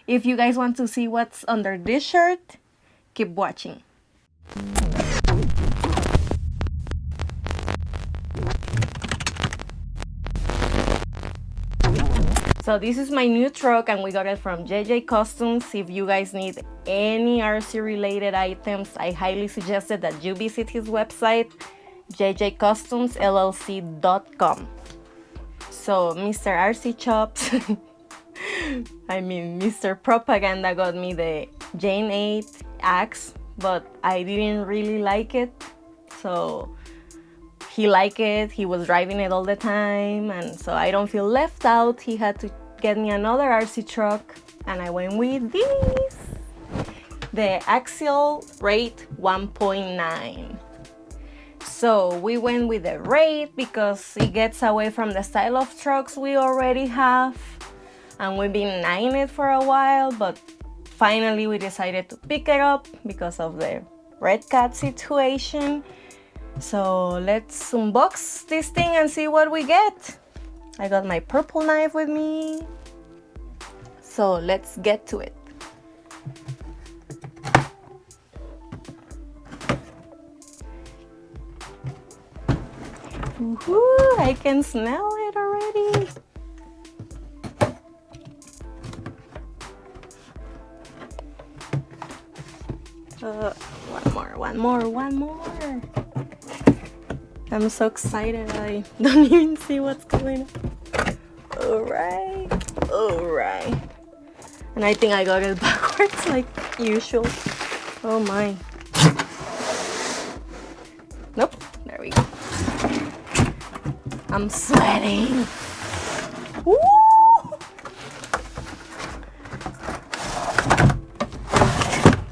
If you guys want to see what's under this shirt, keep watching. So this is my new truck and we got it from JJ Customs. If you guys need any RC related items, I highly suggest that you visit his website, jjcustomsllc.com. So Mr. RC Chops, I mean Mr. Propaganda got me the Jane 8 axe, but I didn't really like it. So he liked it, he was driving it all the time, and so I don't feel left out. He had to get me another RC truck, and I went with this, the Axial Rate 1.9. So we went with the Rate because it gets away from the style of trucks we already have, and we've been eyeing it for a while, but finally we decided to pick it up because of the Red Cat situation. So let's unbox this thing and see what we get. I got my purple knife with me. So let's get to it. Woohoo! I can smell it already. One more. I'm so excited, I don't even see what's going on. Alright. And I think I got it backwards like usual. Oh my. Nope, there we go. I'm sweating. Woo!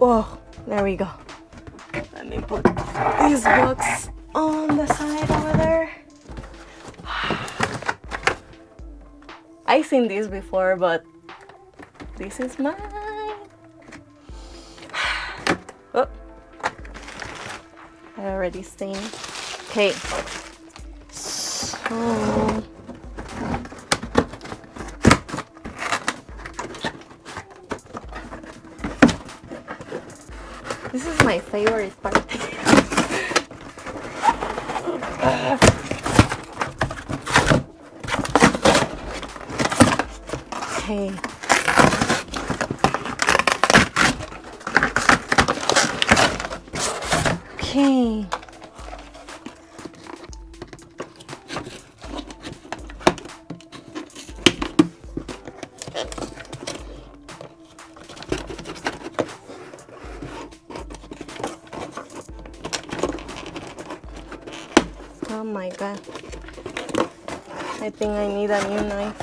Oh, there we go. Let me put this box on the side over there. I've seen this before, but this is mine. Oh, I already stained. Okay, so this is my favorite part. Okay. Okay. Oh my god. I think I need a new knife.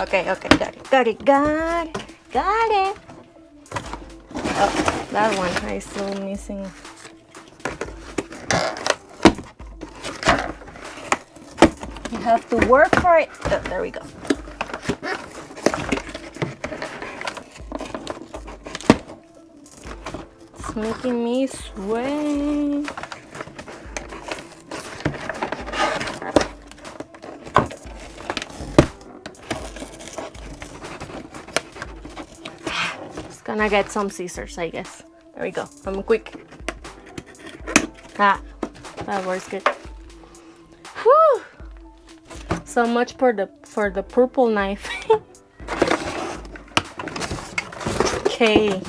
Okay, got it. Oh, that one I still missing. You have to work for it. Oh, there we go. It's making me sweat. Gonna get some scissors, I guess. There we go. I'm quick. Ah, that works good. Whew! So much for the purple knife. Okay.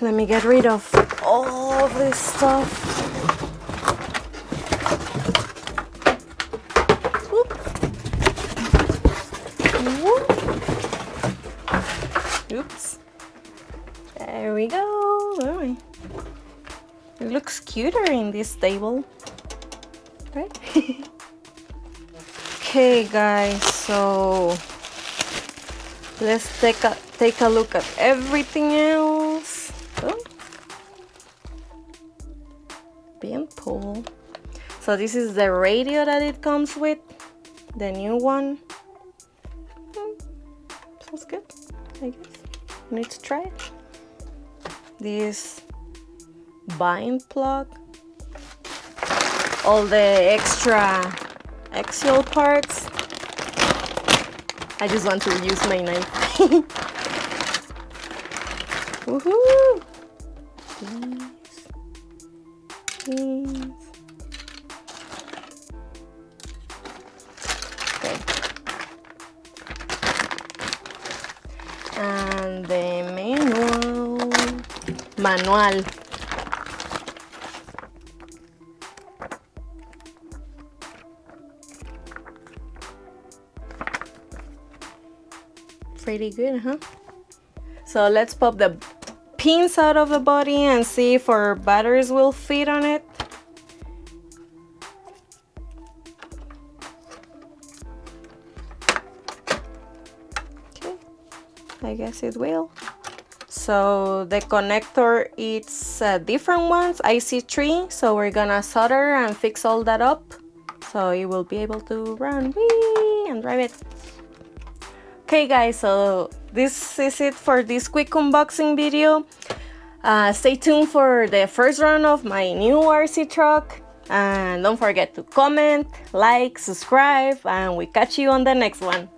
Let me get rid of all of this stuff. Oops. There we go. Alright. It looks cuter in this table, right? Okay, guys. So let's take a look at everything else. Oh. Being pull. So this is the radio that it comes with, the new one. Sounds good, I guess. Need to try it. this bind plug, all the extra axial parts. I just want to use my knife. Woohoo! These. Okay. And the manual. Pretty good, huh? So let's pop the pins out of the body and see if our batteries will fit on it. Okay, I guess it will. So the connector, it's different ones, IC3, so we're gonna solder and fix all that up so it will be able to run. Whee, and drive it. Okay guys, so this is it for this quick unboxing video. Stay tuned for the first run of my new RC truck, and don't forget to comment, like, subscribe, and we catch you on the next one.